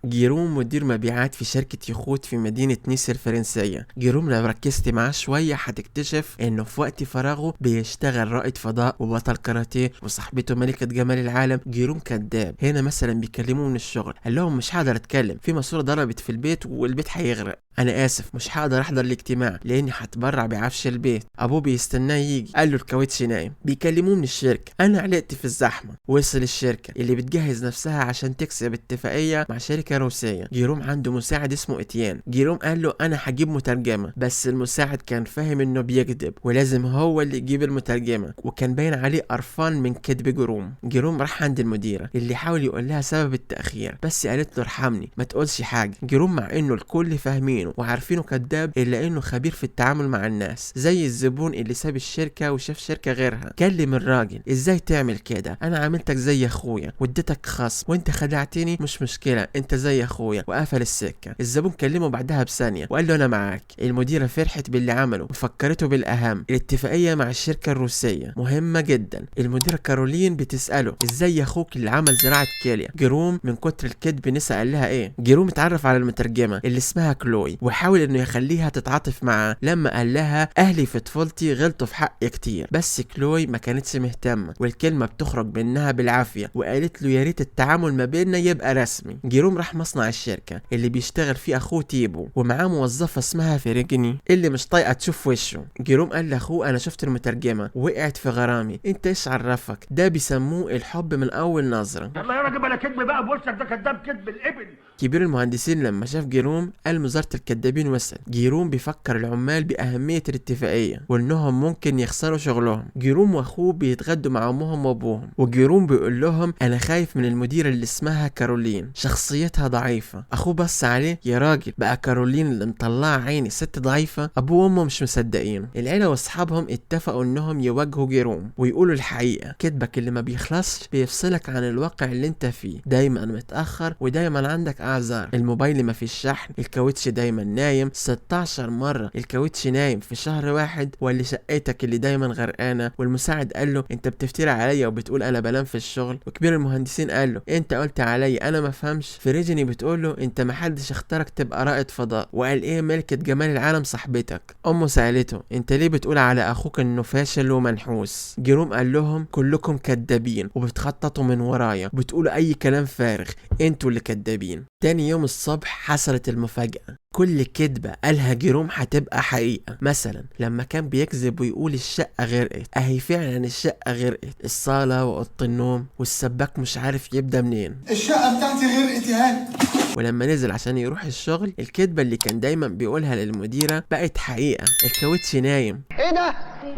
جيروم مدير مبيعات في شركة يخوت في مدينة نيس الفرنسية. جيروم لو ركزت معاه شوية هتكتشف انه في وقت فراغه بيشتغل رائد فضاء وبطل كاراتيه وصاحبته ملكة جمال العالم. جيروم كذاب. هنا مثلا بيكلموه من الشغل، قال لهم مش هقدر اتكلم، في ماسورة ضربت في البيت والبيت هيغرق، انا اسف مش هقدر احضر الاجتماع لاني هتبرع بعفش البيت. ابوه بيستناه يجي، قال له الكاوتش نايم. بيكلموه من الشركة، انا علقت في الزحمة. وصل الشركة اللي بتجهز نفسها عشان تكسب اتفاقية مع شركة روسية. جيروم عنده مساعد اسمه اتيان. جيروم قال له انا هجيب مترجمة، بس المساعد كان فاهم انه بيكذب ولازم هو اللي يجيب المترجمة، وكان باين عليه قرفان من كذب جيروم. جيروم راح عند المديرة اللي حاول يقول لها سبب التأخير، بس قالت له ارحمني ما تقولش حاجة. جيروم مع انه الكل فاهمينه وعارفينه كذاب الا انه خبير في التعامل مع الناس، زي الزبون اللي ساب الشركة وشاف شركة غيرها. كلم الراجل، ازاي تعمل كده؟ انا عملتك زي اخويا واديتك خصم وانت خدعتني، مش مشكلة انت زي اخويا، وقفل السكة. الزبون كلمه بعدها بثانية وقال له انا معاك. المديرة فرحت باللي عمله وفكرته بالاهم، الاتفاقية مع الشركة الروسية مهمة جدا. المديرة كارولين بتسأله ازاي اخوك اللي عمل زراعة كلية. جيروم من كتر الكذب نسى قال لها ايه. جيروم اتعرف على المترجمة اللي اسمها كلوي وحاول انه يخليها تتعاطف معاه لما قال لها اهلي في طفولتي غلطوا في حقي كتير، بس كلوي ما كانتش مهتمة والكلمة بتخرج منها بالعافية، وقالت له يا ريت التعامل ما بيننا يبقى رسمي. جيروم راح مصنع الشركة اللي بيشتغل فيه اخوه تيبو ومعاه موظفة اسمها فيريجني اللي مش طايقة تشوف وشه. جيروم قال لاخوه انا شفت المترجمة ووقعت في غرامي، انت ايش عرفك؟ ده بيسموه الحب من اول نظرة. يلا يا راجل بلا كدب بقى بوشك، ده كداب كدب الابن. كبير المهندسين لما شاف جيروم قال وزارة الكدابين وصل. جيروم بيفكر العمال بأهمية الاتفاقية وانهم ممكن يخسروا شغلهم. جيروم واخوه بيتغدوا مع امهم وابوهم، وجيروم بيقول لهم انا خايف من المديرة اللي اسمها كارولين، شخصيتها ضعيفة. اخوه بص عليه، يا راجل بقى كارولين اللي مطلعة عيني ست ضعيفة؟ ابوه وامه مش مصدقين. العيلة واصحابهم اتفقوا انهم يواجهوا جيروم ويقولوا الحقيقة. كدبك اللي ما بيخلصش بيفصلك عن الواقع اللي انت فيه، دايما متأخر ودايما عندك اعذار، الموبايل ما فيش شحن، الكاوتش دايما نايم 16 مرة الكاوتش نايم في شهر واحد، واللي شقتك اللي دايما غرقانة. والمساعد قال له انت بتفتري عليا وبتقول انا بنام في الشغل. وكبير المهندسين قال له انت قلت عليا انا ما فهمش. فريجني بتقول له انت ما حدش اختارك تبقى رائد فضاء، وقال ايه ملكة جمال العالم صاحبتك. امه سألته انت ليه بتقول على اخوك انه فاشل ومنحوس. جيروم قال لهم كلكم كدابين وبتخططوا من ورايا وبتقولوا اي كلام فارغ، انتوا اللي كدابين. تاني يوم الصبح حصلت المفاجأة. كل كدبة قالها جيروم هتبقى حقيقة. مثلا لما كان بيكذب ويقول الشقة غرقت، اهي فعلا الشقة غرقت، الصالة وأوضة النوم، والسباك مش عارف يبدأ منين، الشقة بتاعتي غرقت يا هاني. ولما نزل عشان يروح الشغل الكدبة اللي كان دايما بيقولها للمديرة بقت حقيقة، الكاوتش نايم. ايه ده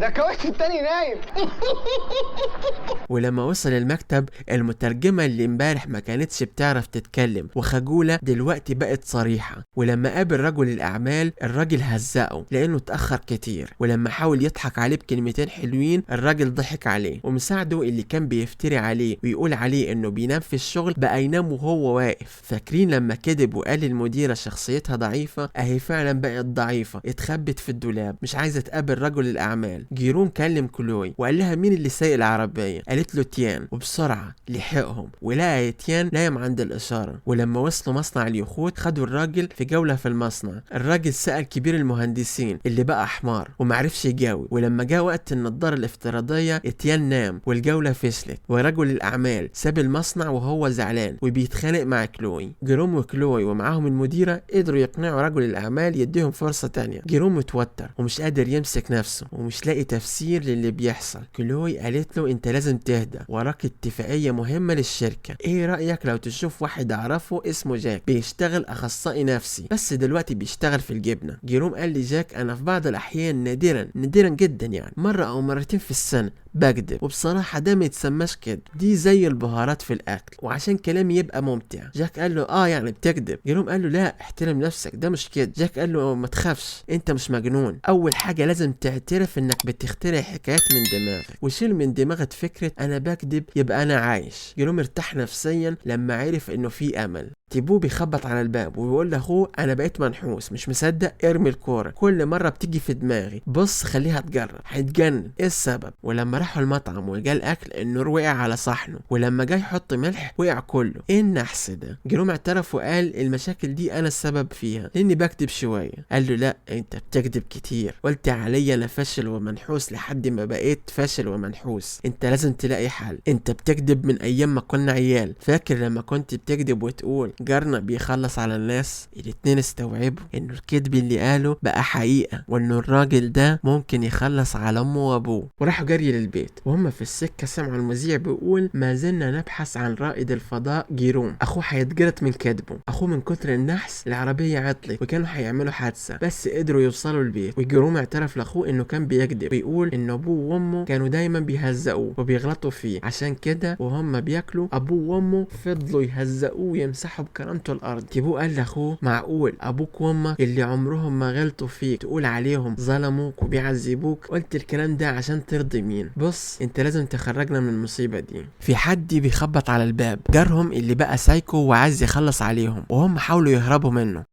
الكاوتش التاني نايم. ولما وصل المكتب المترجمة اللي امبارح ما كانتش بتعرف تتكلم وخجولة دلوقتي بقت صريحة. ولما قابل رجل الأعمال الراجل هزقه لأنه اتأخر كتير، ولما حاول يضحك عليه بكلمتين حلوين الراجل ضحك عليه. ومساعده اللي كان بيفتري عليه ويقول عليه انه بينام في الشغل بقى ينام وهو واقف. فاكرين لما كذب وقال المديرة شخصيتها ضعيفة؟ اهي فعلا بقت ضعيفة، اتخبت في الدولاب مش عايزة تقابل رجل الأعمال. جيروم كلم كلوي وقال لها مين اللي سايق العربية؟ قالت له تيان، وبسرعة لحقهم ولقى تيان نايم عند الإشارة. ولما وصلوا مصنع اليخوت خدوا الراجل في جولة في المصنع. الراجل سأل كبير المهندسين اللي بقى حمار ومعرفش يجاوب. ولما جاء وقت النضارة الافتراضية تيان نام والجولة فشلت، ورجل الأعمال ساب المصنع وهو زعلان وبيتخانق مع كلوي. جيروم وكلوي ومعاهم المديرة قدروا يقنعوا رجل الأعمال يديهم فرصة تانية. جيروم متوتر ومش قادر يمسك نفسه ومش لاقي تفسير للي بيحصل. كلوي قالت له انت لازم تهدى، وراك اتفاقية مهمة للشركة، ايه رأيك لو تشوف واحد اعرفه اسمه جاك بيشتغل اخصائي نفسي بس دلوقتي بيشتغل في الجبنة. جيروم قال لي جاك انا في بعض الاحيان نادرا جدا يعني مرة او مرتين في السنة بكدب، وبصراحة ده ما يتسماش كده، دي زي البهارات في الاكل وعشان كلامي يبقى ممتع. جاك قال له يعني بتكذب. جيروم قال له لا احترم نفسك ده مش كده. جاك قال له ما تخافش انت مش مجنون، اول حاجة لازم تعترف انك بتخترع حكايات من دماغك وشيل من دماغك فكرة انا بكذب يبقى انا عايش. جيروم ارتاح نفسيا لما عرف انه في امل. تيبو بيخبط على الباب وبيقول لاخوه انا بقيت منحوس مش مصدق، ارمي الكوره، كل مره بتيجي في دماغي، بص خليها تجرب، هيتجنن، ايه السبب؟ ولما راح راحوا المطعم وجا الاكل النور وقع على صحنه، ولما جاي يحط ملح وقع كله. ايه النحس ده؟ جيروم اعترف وقال المشاكل دي انا السبب فيها لاني بكتب شويه. قال له لا انت بتكذب كتير، قلت عليا انا فاشل ومنحوس لحد ما بقيت فاشل ومنحوس، انت لازم تلاقي حل، انت بتكذب من ايام ما كنا عيال، فاكر لما كنت بتكذب وتقول جارنا بيخلص على الناس؟ الاتنين استوعبوا انه الكذب اللي قاله بقى حقيقه، وانه الراجل ده ممكن يخلص على امه وابوه. وراحوا جري للبيت، وهم في السكه سمعوا المذيع بيقول ما زلنا نبحث عن رائد الفضاء جيروم، اخوه هيتجرد من كذبه، اخوه من كتر النحس العربيه عطلت وكانوا هيعملوا حادثه بس قدروا يوصلوا البيت. وجيروم اعترف لاخوه انه كان بيكذب، بيقول ان ابوه وامه كانوا دايما بيهزقوه وبيغلطوا فيه، عشان كده وهم بياكلوا ابوه وامه فضلوا يهزقوه ويمسحوا بكرامته الارض. تيبو قال لاخوه معقول ابوك وامك اللي عمرهم ما غلطوا فيك تقول عليهم ظلموك وبيعذبوك؟ قلت الكلام ده عشان ترضي مين؟ بص انت لازم تخرجنا من المصيبه دي. في حد بيخبط على الباب، جارهم اللي بقى سايكو وعايز يخلص عليهم، وهم حاولوا يهربوا منه.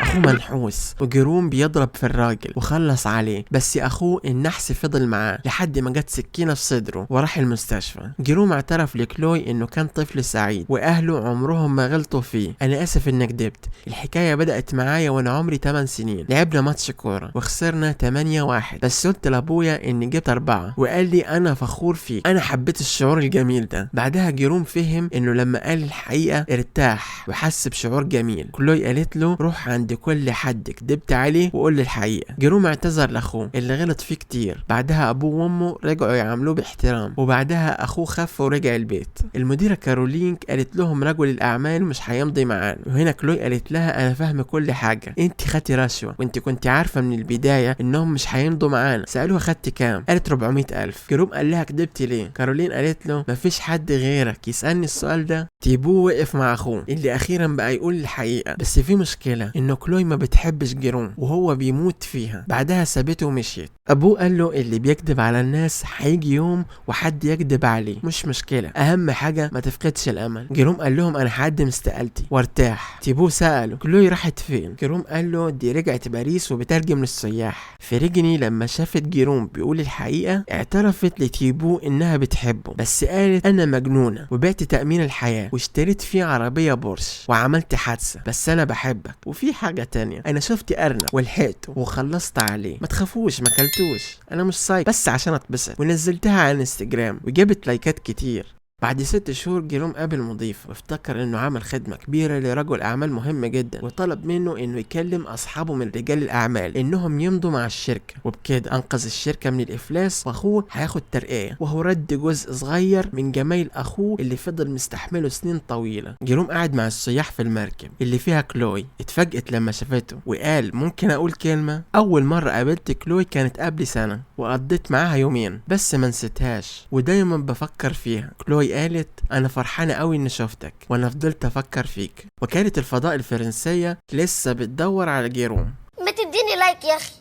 اخوه منحوس وجيروم بيضرب في الراجل وخلص عليه، بس اخوه النحس فضل معاه لحد ما جت سكينه في صدره وراح المستشفى. جيروم اعترف لكلوي انه كان طفل سعيد واهله عمرهم ما غلطوا فيه. انا اسف انك كدبت، الحكايه بدات معايا وانا عمري 8 سنين، لعبنا ماتش كوره وخسرنا 8-1، بس قلت لابويا اني جبت 4 وقال لي انا فخور فيك. انا حبيت الشعور الجميل ده. بعدها جيروم فهم انه لما قال الحقيقه ارتاح وحس بشعور جميل. كلوي قالت له روح عند كل حد كدبت عليه وقول لي الحقيقه. جيروم اعتذر لاخوه اللي غلط فيه كتير. بعدها ابوه وامه رجعوا يعاملوه باحترام، وبعدها اخوه خف ورجع البيت. المديره كارولين قالت لهم رجل الاعمال مش هيمضي معانا، وهنا كلوي قالت لها انا فاهمه كل حاجه، انت خدتي رشوه وانت كنت عارفه من البدايه انهم مش هيمضوا معانا. سالوها خدتي كام؟ قالت 400,000. جيروم قال لها كدبتي ليه؟ كارولين قالت له مفيش حد غيرك يسالني السؤال ده. تيبو وقف مع اخوه اللي اخيرا بقى يقول الحقيقه، بس في مشكله انه كلوي ما بتحبش جيروم وهو بيموت فيها. بعدها سابته ومشيت. ابوه قال له اللي بيكذب على الناس هيجي يوم وحد يكذب عليه، مش مشكله، اهم حاجه ما تفقدش الامل. جيروم قال لهم انا هقدم استقالتي وارتاح. تيبو ساله كلوي راحت فين؟ جيروم قال له دي رجعت باريس وبترجم للسياح. فريجني لما شافت جيروم بيقول الحقيقه اعترفت لتيبو انها بتحبه، بس قالت انا مجنونه وبعت تامين الحياه واشتريت فيه عربيه بورش وعملت حادثه، بس انا بحبك. وفي حاجه تانية، انا شفت ارنب ولحقته وخلصت عليه، ما تخافوش ما كلتوش، انا مش سايك بس عشان اتبسط. ونزلتها على انستجرام وجابت لايكات كتير. بعد 6 شهور جيروم قابل مضيف وافتكر انه عمل خدمة كبيرة لرجل اعمال مهم جدا، وطلب منه انه يكلم اصحابه من رجال الاعمال انهم يمضوا مع الشركة، وبكده انقذ الشركة من الافلاس واخوه هياخد ترقية، وهو رد جزء صغير من جمايل اخوه اللي فضل مستحمله سنين طويلة. جيروم قاعد مع السياح في المركب اللي فيها كلوي، اتفاجئت لما شافته وقال ممكن اقول كلمة؟ اول مرة قابلت كلوي كانت قبل سنة وقضيت معاها يومين بس ما نسيتهاش ودايما بفكر فيها. كلوي قالت انا فرحانه قوي اني شفتك وانا فضلت افكر فيك. وكانت الفضاء الفرنسيه لسه بتدور على جيروم. ما تديني لايك يا اخي.